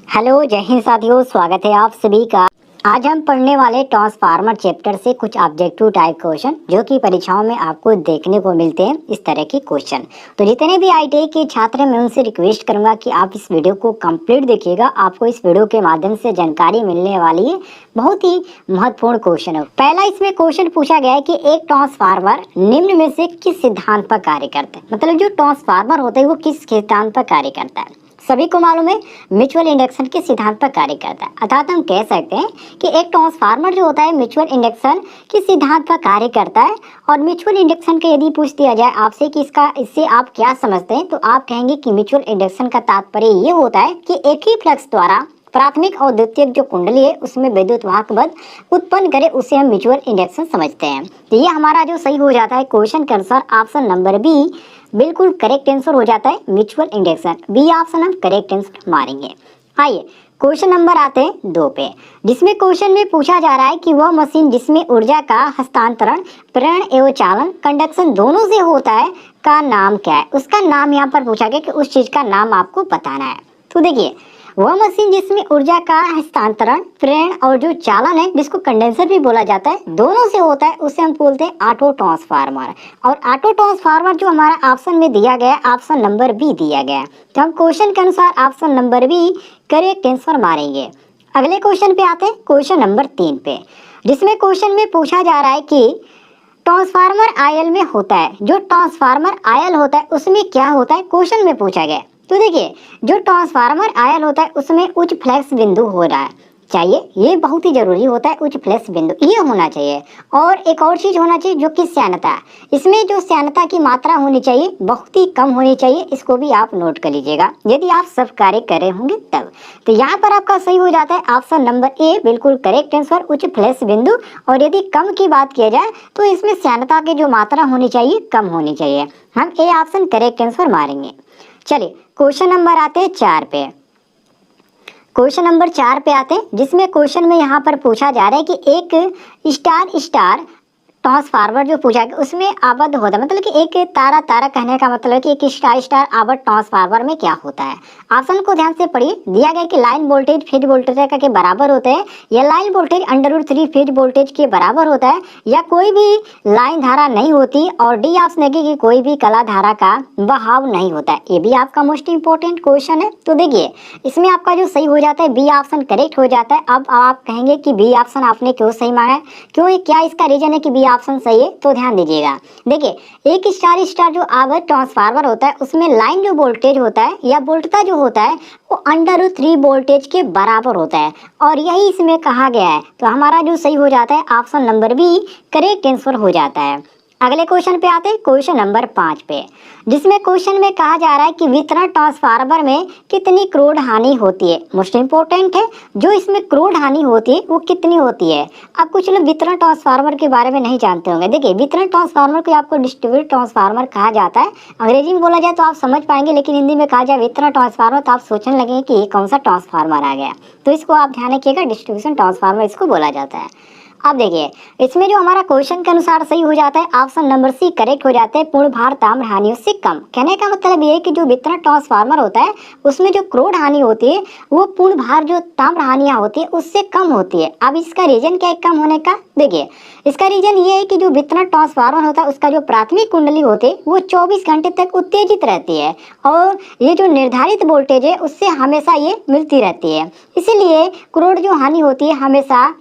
Hello, जय हिंद साथियों, स्वागत है आप सभी का। आज हम पढ़ने वाले ट्रांसफार्मर चैप्टर से कुछ ऑब्जेक्टिव टाइप क्वेश्चन जो कि परीक्षाओं में आपको देखने को मिलते हैं, इस तरह के क्वेश्चन। तो जितने भी आईटीआई के छात्र हैं, मैं उनसे रिक्वेस्ट करूंगा कि आप इस वीडियो को कंप्लीट देखिएगा। आपको इस वीडियो के माध्यम से जानकारी मिलने वाली है, बहुत ही महत्वपूर्ण क्वेश्चन है। पहला इसमें क्वेश्चन पूछा गया है कि एक ट्रांसफार्मर निम्न में से किस सिद्धांत पर कार्य करता है। मतलब जो ट्रांसफार्मर होता है वो किस सिद्धांत पर कार्य करता है। सभी को मालूम है म्यूचुअल इंडक्शन के सिद्धांत पर कार्य करता है। अर्थात हम कह सकते हैं कि एक ट्रांसफार्मर जो होता है म्यूचुअल इंडक्शन के सिद्धांत पर कार्य करता है। और म्यूचुअल इंडक्शन के यदि पूछ दिया जाए आपसे कि इससे आप क्या समझते हैं, तो आप कहेंगे कि म्यूचुअल इंडक्शन का तात्पर्य ये होता है कि एक ही फ्लक्स द्वारा प्राथमिक और द्वितीयक जो कुंडली है उसमें विद्युत वाहक बल उत्पन्न करे, उसे हम म्यूचुअल इंडक्शन समझते हैं। तो ये हमारा जो सही हो जाता है क्वेश्चन के अनुसार ऑप्शन नंबर बी बिल्कुल करेक्ट आंसर हो जाता है, म्यूचुअल इंडक्शन। बी ऑप्शन हम करेक्ट आंसर मारेंगे। आइए क्वेश्चन नंबर आते हैं 2 पे, जिसमें क्वेश्चन में पूछा जा रहा है कि वह मशीन जिसमें ऊर्जा का हस्तांतरण प्रेरण एवं चालन कंडक्शन दोनों से होता है का नाम क्या है। उसका नाम यहाँ पर पूछा गया कि उस चीज का नाम आपको बताना है। तो देखिए, वह मशीन जिसमें ऊर्जा का हस्तांतरण प्रेरण और जो चालन है, जिसको कंडेंसर भी बोला जाता है, दोनों से होता है, उसे हम बोलते हैं ऑटो ट्रांसफार्मर। और ऑटो ट्रांसफार्मर जो हमारा ऑप्शन में दिया गया है, ऑप्शन नंबर बी दिया गया है। तो हम क्वेश्चन के अनुसार option number B correct answer मारेंगे। अगले क्वेश्चन पे आते हैं, क्वेश्चन नंबर 3 पे, जिसमें क्वेश्चन में पूछा जा रहा है कि ट्रांसफार्मर आयल में होता है। जो ट्रांसफार्मर आयल होता है उसमें क्या होता है, क्वेश्चन में पूछा गया है। तो देखिए, जो ट्रांसफार्मर आयल होता है उसमें उच्च फ्लक्स बिंदु हो रहा है चाहिए, ये बहुत ही जरूरी होता है, उच्च फ्लक्स बिंदु ये होना चाहिए। और एक और चीज होना चाहिए जो कि श्यानता, इसमें जो श्यानता की मात्रा होनी चाहिए बहुत ही कम होनी चाहिए, इसको भी आप नोट कर लीजिएगा यदि आप सब कार्य कर रहे होंगे तब। तो यहाँ पर आपका सही हो जाता है ऑप्शन नंबर ए बिल्कुल करेक्ट आंसर, उच्च फ्लक्स बिंदु। और यदि कम की बात किया जाए तो इसमें श्यानता की जो मात्रा होनी चाहिए कम होनी चाहिए। हम ए ऑप्शन करेक्ट आंसर मारेंगे। चलिए क्वेश्चन नंबर आते हैं 4 पे। क्वेश्चन नंबर 4 पे आते हैं, जिसमें क्वेश्चन में यहाँ पर पूछा जा रहा है कि एक स्टार स्टार ट्रांसफार्मर जो पूछा गया उसमें आबद्ध होता है, मतलब कि एक तारा तारा कहने का मतलब है कि एक स्टार स्टार आबद्ध ट्रांसफार्मर में क्या होता है। ऑप्शन को ध्यान से पढ़िए। दिया गया कि लाइन वोल्टेज फेज वोल्टेज के बराबर होते हैं, या लाइन वोल्टेज √3 फेज वोल्टेज के बराबर होता है, या कोई भी लाइन धारा नहीं होती, और डी ऑप्शन है कि कोई भी कला धारा का बहाव नहीं होता है। ये भी आपका मोस्ट इंपॉर्टेंट क्वेश्चन है। तो देखिए, इसमें आपका जो सही हो जाता है बी ऑप्शन करेक्ट हो जाता है। अब आप कहेंगे कि बी ऑप्शन आपने क्यों सही मांगा है, क्यों, क्या इसका रीजन है कि बी ऑप्शन सही है। तो ध्यान दीजिएगा, देखिए एक स्टार स्टार जो आवर्त ट्रांसफार्मर होता है उसमें लाइन जो वोल्टेज होता है या वोल्टता जो होता है वो √3 वोल्टेज के बराबर होता है, और यही इसमें कहा गया है। तो हमारा जो सही हो जाता है option number B correct answer हो जाता है। अगले क्वेश्चन पे आते हैं, क्वेश्चन नंबर 5 पे, जिसमें क्वेश्चन में कहा जा रहा है कि वितरण ट्रांसफार्मर में कितनी क्रोड हानि होती है। मोस्ट इंपॉर्टेंट है, जो इसमें क्रोड हानि होती है वो कितनी होती है। अब कुछ लोग वितरण ट्रांसफार्मर के बारे में नहीं जानते होंगे। देखिए, वितरण ट्रांसफार्मर को आपको डिस्ट्रीब्यूटेड ट्रांसफार्मर कहा जाता है। अंग्रेजी में बोला जाए तो आप समझ पाएंगे, लेकिन हिंदी में कहा जाए वितरण ट्रांसफार्मर तो आप सोचने लगेंगे कि ये कौन सा ट्रांसफार्मर आ गया। तो इसको आप ध्यान रखिएगा, डिस्ट्रीब्यूशन ट्रांसफार्मर इसको बोला जाता है। अब देखिए, इसमें जो हमारा क्वेश्चन के अनुसार सही हो जाता है ऑप्शन नंबर सी करेक्ट हो जाता है, पूर्ण भार ताम्र हानियों से कम। कहने का मतलब ये है कि जो वितरण ट्रांसफार्मर होता है उसमें जो क्रोड हानि होती है वो पूर्ण भार जो ताम्र हानियां होती है उससे कम होती है। अब इसका रीजन क्या है कम होने का, देखिए इसका रीजन ये है कि जो वितरण ट्रांसफार्मर होता है उसका जो प्राथमिक कुंडली होती है वो 24 घंटे तक उत्तेजित रहती है, और ये जो निर्धारित वोल्टेज है उससे हमेशा ये मिलती रहती है। इसीलिए क्रोड जो हानि होती है हमेशा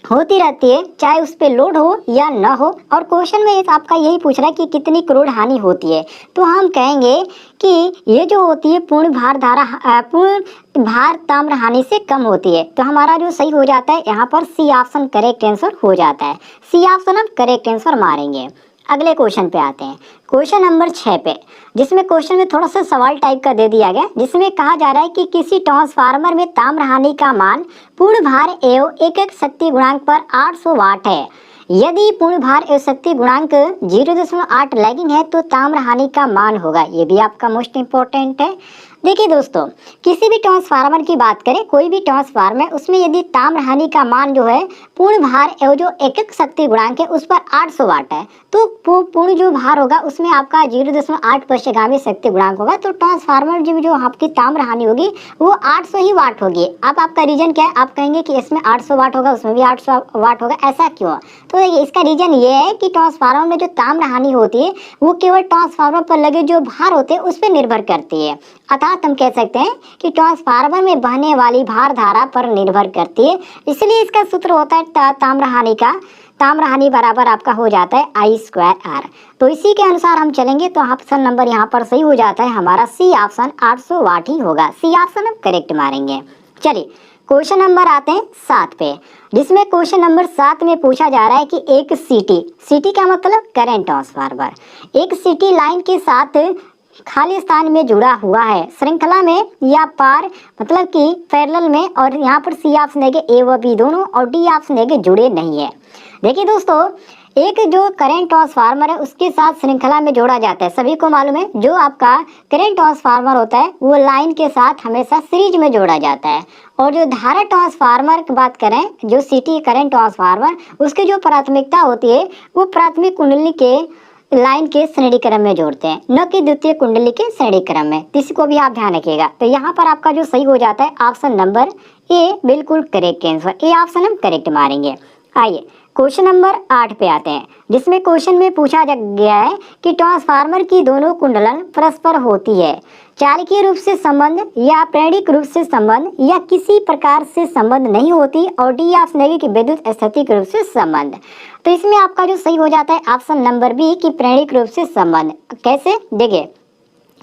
होती रहती है, चाहे उस पर लोड हो या ना हो। और क्वेश्चन में आपका यही पूछ रहा है कि कितनी क्रोड हानि होती है, तो हम कहेंगे कि ये जो होती है पूर्ण भार ताम्र हानि से कम होती है। तो हमारा जो सही हो जाता है यहाँ पर सी ऑप्शन करेक्ट आंसर हो जाता है। सी ऑप्शन हम करेक्ट आंसर मारेंगे। अगले क्वेश्चन पे आते हैं, क्वेश्चन नंबर 6 पे, जिसमें क्वेश्चन में थोड़ा सा सवाल टाइप का दे दिया गया, जिसमें कहा जा रहा है कि किसी ट्रांसफार्मर में ताम्र हानि का मान पूर्ण भार एवं एक शक्ति गुणांक पर 800 वाट है। यदि पूर्ण भार एवं शक्ति गुणांक 0.8 लैगिंग है तो ताम्र हानि का मान होगा। ये भी आपका मोस्ट इंपॉर्टेंट है। देखिए दोस्तों, किसी भी ट्रांसफार्मर की बात करें, कोई भी ट्रांसफार्मर, उसमें यदि ताम्र हानि का मान जो है पूर्ण भार और जो एकक शक्ति गुणांक है उस पर 800 वाट है, तो पूर्ण जो भार होगा उसमें आपका 0.8 पश्चगामी शक्ति गुणांक होगा, तो ट्रांसफार्मर जो आपकी ताम्र हानि होगी वो 800 ही वाट होगी। अब आपका रीजन क्या है, आप कहेंगे कि इसमें 800 वाट होगा उसमें भी 800 वाट होगा, ऐसा क्यों? तो इसका रीजन ये है कि ट्रांसफार्मर में जो ताम्र हानि होती है वो केवल ट्रांसफार्मर पर लगे जो भार होते हैं उस पर निर्भर करती है। अर्थात हम कह सकते हैं कि ट्रांसफार्मर में बहने वाली भार धारा पर निर्भर करती है, इसलिए इसका सूत्र होता है ताम्र हानि बराबर आपका हो जाता है I²R। तो इसी के अनुसार हम चलेंगे तो ऑप्शन नंबर यहाँ पर सही हो जाता है हमारा सी ऑप्शन, 800 वाट ही होगा। सी ऑप्शन हम करेक्ट मारेंगे। चलिए क्वेश्चन नंबर आते हैं 7 पे, जिसमें क्वेश्चन नंबर 7 में पूछा जा रहा है कि एक सीटी का मतलब करंट ट्रांसफार्मर, एक सीटी लाइन के साथ खाली स्थान में जुड़ा हुआ है, श्रृंखला में या पार मतलब कि पैरेलल में, और यहाँ पर सी ऑप्शन है कि ए व बी दोनों, और डी ऑप्शन है कि जुड़े नहीं है। देखिए दोस्तों, एक जो करंट ट्रांसफार्मर है उसके साथ श्रृंखला में जोड़ा जाता है, सभी को मालूम है जो आपका करंट ट्रांसफार्मर होता है वो लाइन के साथ हमेशा सीरीज में जोड़ा जाता है। और जो धारा ट्रांसफार्मर की बात करें, जो सीटी करंट ट्रांसफार्मर, उसकी जो प्राथमिकता होती है वो प्राथमिक कुंडली के लाइन के श्रेणी क्रम में जोड़ते हैं, न कि द्वितीय कुंडली के श्रेणी क्रम में। इसको भी आप ध्यान रखिएगा। तो यहाँ पर आपका जो सही हो जाता है ऑप्शन नंबर ए, बिल्कुल करेक्ट आंसर, ए ऑप्शन हम करेक्ट मारेंगे। आइए क्वेश्चन नंबर 8 पे आते हैं, जिसमें क्वेश्चन में पूछा गया है कि ट्रांसफार्मर की दोनों कुंडलन परस्पर होती है, चालकीय रूप से संबंध या प्रेरणिक रूप से संबंध या किसी प्रकार से संबंध नहीं होती, और डी ऑप्शन है कि विद्युत स्थैतिक रूप से संबंध। तो इसमें आपका जो सही हो जाता है ऑप्शन नंबर बी कि प्रेरणिक रूप से संबंध। कैसे? देखिए,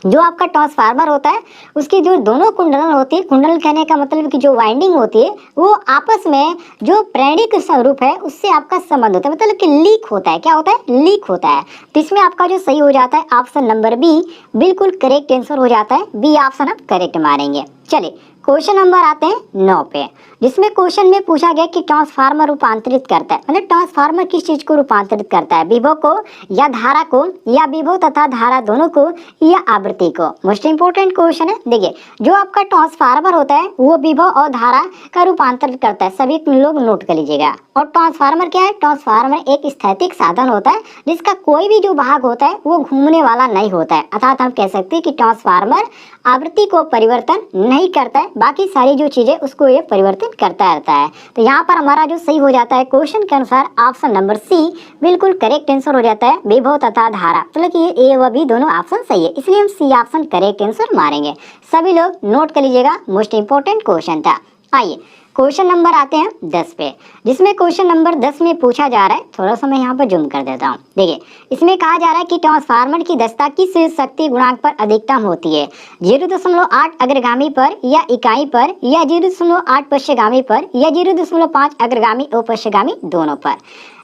जो आपका ट्रांसफार्मर होता है उसकी जो दोनों कुंडलन होती है, कुंडल कहने का मतलब कि जो वाइंडिंग होती है वो आपस में जो प्रेरणिक स्वरूप है उससे आपका संबंध होता है, मतलब कि लीक होता है। क्या होता है? लीक होता है। तो इसमें आपका जो सही हो जाता है ऑप्शन नंबर बी, बिल्कुल करेक्ट आंसर हो जाता है, बी ऑप्शन आप करेक्ट मारेंगे। चलिए क्वेश्चन नंबर आते हैं 9 पे, जिसमें क्वेश्चन में पूछा गया कि ट्रांसफार्मर रूपांतरित करता है, मतलब ट्रांसफार्मर किस चीज को रूपांतरित करता है, विभव को या धारा को, या विभव तथा धारा दोनों को, या आवृत्ति को। मोस्ट इंपोर्टेंट क्वेश्चन है। देखिए, जो आपका ट्रांसफार्मर होता है वो विभव और धारा का रूपांतरित करता है, सभी लोग नोट कर लीजिएगा। और ट्रांसफार्मर क्या है? ट्रांसफार्मर एक स्थैतिक साधन होता है जिसका कोई भी जो भाग होता है वो घूमने वाला नहीं होता है। अर्थात हम कह सकते हैं कि ट्रांसफार्मर आवृत्ति को परिवर्तन नहीं करता है, बाकी सारी जो चीजें उसको ये परिवर्तित करता रहता है। तो यहाँ पर हमारा जो सही हो जाता है क्वेश्चन के अनुसार ऑप्शन नंबर सी, बिल्कुल करेक्ट आंसर हो जाता है, विभव तथा धारा, मतलब कि ये ए व बी दोनों ऑप्शन सही है, इसलिए हम सी ऑप्शन करेक्ट आंसर मारेंगे। सभी लोग नोट कर लीजिएगा, मोस्ट इंपोर्टेंट क्वेश्चन था। आइए क्वेश्चन नंबर आते हैं 10 पे, जिसमें क्वेश्चन नंबर 10 में पूछा जा रहा है, थोड़ा सा मैं यहाँ पर जूम कर देता हूँ। देखिए, इसमें कहा जा रहा है कि ट्रांसफार्मर की दक्षता किस शक्ति गुणांक पर अधिकतम होती है, 0.8 अग्रगामी पर या इकाई पर, या 0.8 पश्चगामी पर, या 0.5 अग्रगामी और पश्चगामी दोनों पर।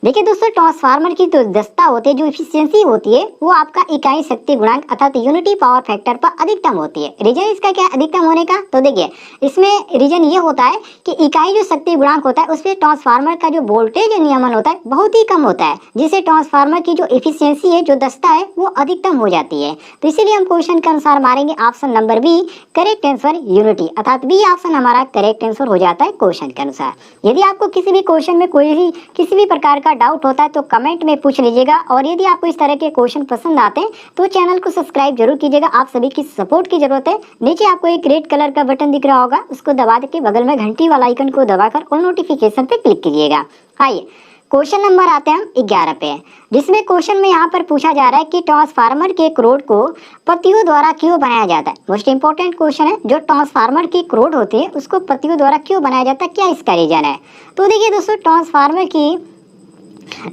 देखिए दोस्तों, ट्रांसफार्मर की जो दक्षता होती है, जो इफिशियंसी होती है, वो आपका इकाई शक्ति गुणांक अर्थात यूनिटी पावर फैक्टर पर अधिकतम होती है। रीजन इसका क्या अधिकतम होने का? तो देखिए, इसमें रीजन ये होता है कि इकाई जो शक्ति गुणांक होता है उसमें ट्रांसफार्मर का जो वोल्टेज नियमन होता है बहुत ही कम होता है, जिससे ट्रांसफार्मर की जो इफिशियंसी है, जो दक्षता है, वो अधिकतम हो जाती है। तो इसीलिए हम क्वेश्चन के अनुसार मारेंगे option number B, correct answer unity, अर्थात बी ऑप्शन हमारा करेक्ट आंसर हो जाता है क्वेश्चन के अनुसार। यदि आपको किसी भी क्वेश्चन में किसी भी प्रकार का डाउट होता है तो कमेंट में पूछ लीजिएगा, और यदि आपको इस तरह के क्वेश्चन पसंद आते हैं तो चैनल को सब्सक्राइब जरूर कीजिएगा। आप सभी की सपोर्ट की जरूरत है। नीचे आपको एक रेड कलर का बटन दिख रहा होगा, उसको दबा के बगल में घंटी वाला आइकन को दबाकर ऑल नोटिफिकेशन पे क्लिक कीजिएगा। आइए क्वेश्चन नंबर आते हैं 11 पे, जिसमें क्वेश्चन में यहाँ पर पूछा जा रहा है कि ट्रांसफार्मर के क्रोड को पत्तियों द्वारा क्यों बनाया जाता है। मोस्ट इंपोर्टेंट क्वेश्चन है, जो ट्रांसफार्मर की क्रोड होती है उसको पत्तियों द्वारा क्यों बनाया जाता है, क्या इसका रीजन है? तो देखिए दोस्तों, ट्रांसफार्मर की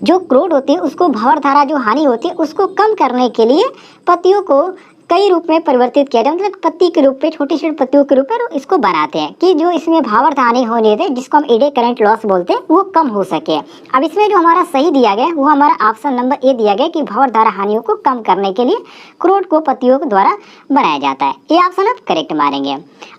जो क्रोड होती है उसको भंवर धारा जो हानि होती है उसको कम करने के लिए पत्तियों को कई रूप में परिवर्तित किया जाए, मतलब पत्ती के रूप में, छोटी छोटी पत्तियों के रूप में इसको बनाते हैं कि जो इसमें भावार्थ हानि होने थे, जिसको हम एडी करंट लॉस बोलते हैं, वो कम हो सके। अब इसमें जो हमारा सही दिया गया वो हमारा ऑप्शन नंबर ए दिया गया कि भावार्थ धारा हानियों को कम करने के लिए क्रोड को पत्तियों के द्वारा बनाया जाता है। ये ऑप्शन आप करेक्ट मारेंगे।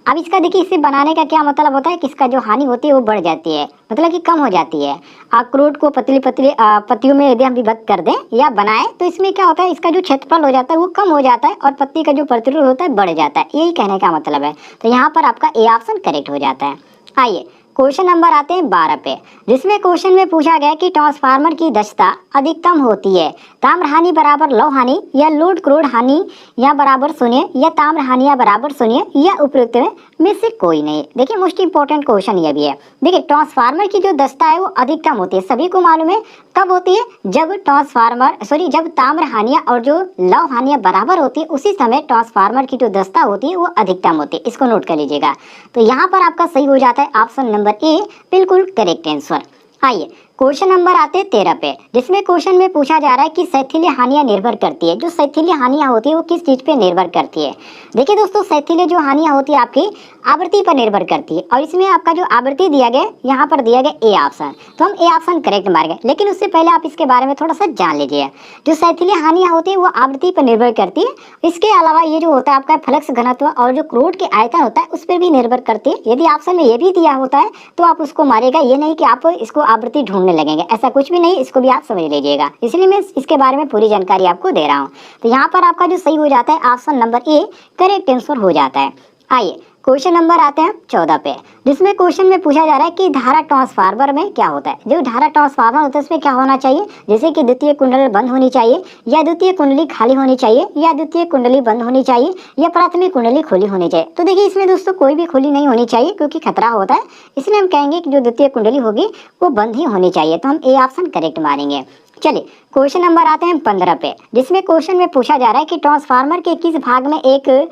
अब इसका देखिए, इसे बनाने का क्या मतलब होता है कि इसका जो हानि होती है वो बढ़ जाती है, मतलब कि कम हो जाती है। क्रोड को पतली पत्तियों में यदि हम विभक्त कर दें या बनाएं तो इसमें क्या होता है, इसका जो क्षेत्रफल हो जाता है वो कम हो जाता है और संपत्ति का जो प्रतिरोध होता है बढ़ जाता है, यही कहने का मतलब है। तो यहाँ पर आपका ए ऑप्शन करेक्ट हो जाता है। आइए क्वेश्चन नंबर आते हैं 12 पे, जिसमें क्वेश्चन में पूछा गया कि ट्रांसफार्मर की दक्षता अधिकतम होती है ताम्र हानि बराबर लौह हानि या लोड क्रोड हानि या बराबर शून्य या ताम्र हानि या बराबर शून्य या उपयुक्त में से कोई नहीं। देखिए मोस्ट इंपॉर्टेंट क्वेश्चन ये भी है। देखिए ट्रांसफार्मर की जो दक्षता है वो अधिकतम होती है, सभी को मालूम है। कब होती है? जब ताम्र हानियां और जो लौह हानियां बराबर होती है, उसी समय ट्रांसफार्मर की जो दक्षता होती है वो अधिकतम होती है। इसको नोट कर लीजिएगा। तो यहाँ पर आपका सही हो जाता है ऑप्शन नंबर ए, बिल्कुल करेक्ट आंसर। आइए क्वेश्चन नंबर आते हैं 13 पे, जिसमें क्वेश्चन में पूछा जा रहा है कि शैथिल्य हानियां निर्भर करती है। जो शैथिल्य हानियां होती है वो किस चीज पे निर्भर करती है? देखिए दोस्तों, शैथिल्य जो हानियां होती है आपकी आवृत्ति पर निर्भर करती है, और इसमें आपका जो आवृत्ति दिया गया यहाँ पर दिया गया ए ऑप्शन, तो हम ए ऑप्शन करेक्ट मारेंगे। लेकिन उससे पहले आप इसके बारे में थोड़ा सा जान लीजिए। जो शैथिल्य हानियां होती है वो आवृत्ति पर निर्भर करती है। इसके अलावा ये जो होता है आपका फ्लक्स घनत्व और जो क्रोड के आयतन होता है उस पर भी निर्भर करती है। यदि ऑप्शन में ये भी दिया होता है तो आप उसको मारेगा, ये नहीं कि आप इसको आवृत्ति ढूंढने लगेंगे, ऐसा कुछ भी नहीं। इसको भी आप समझ लीजिएगा, इसलिए मैं इसके बारे में पूरी जानकारी आपको दे रहा हूँ। तो यहाँ पर आपका जो सही हो जाता है option number A correct answer हो जाता है। आइए क्वेश्चन नंबर आते हैं 14 पे, जिसमें क्वेश्चन में पूछा जा रहा है कि धारा ट्रांसफार्मर में क्या होता है। जो धारा ट्रांसफार्मर होता है उसमें क्या होना चाहिए? जैसे कि द्वितीय कुंडली बंद होनी चाहिए, या द्वितीय कुंडली खाली होनी चाहिए, या द्वितीय कुंडली बंद होनी चाहिए, या प्राथमिक कुंडली खुली होनी चाहिए। तो देखिए इसमें दोस्तों कोई भी खुली नहीं होनी चाहिए, क्योंकि खतरा होता है। इसलिए हम कहेंगे कि जो द्वितीय कुंडली होगी वो बंद ही होनी चाहिए। तो हम ए ऑप्शन करेक्ट मारेंगे। चलिए क्वेश्चन नंबर आते हैं 15 पे, जिसमें क्वेश्चन में पूछा जा रहा है कि ट्रांसफार्मर के किस भाग में एक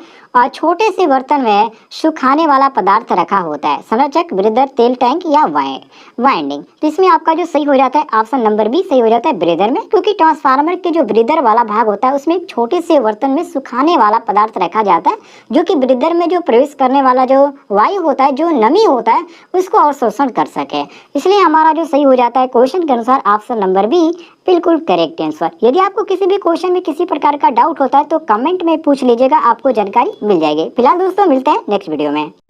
छोटे से बर्तन में सुखाने वाला पदार्थ रखा होता है? संरचक, ब्रेदर, तेल टैंक या वाइंडिंग। तो इसमें आपका जो सही हो जाता है ऑप्शन नंबर बी सही हो जाता है ब्रेदर में, क्योंकि ट्रांसफार्मर के जो ब्रेदर वाला भाग होता है उसमें एक छोटे से बर्तन में सुखाने वाला पदार्थ रखा जाता है, जो कि ब्रेदर में जो प्रवेश करने वाला जो वायु होता है, जो नमी होता है, उसको अवशोषण कर सके। इसलिए हमारा जो सही हो जाता है क्वेश्चन के अनुसार ऑप्शन नंबर बी बिल्कुल करेक्ट आंसर। यदि आपको किसी भी क्वेश्चन में किसी प्रकार का डाउट होता है तो कमेंट में पूछ लीजिएगा, आपको जानकारी मिल जाएगी। फिलहाल दोस्तों मिलते हैं नेक्स्ट वीडियो में।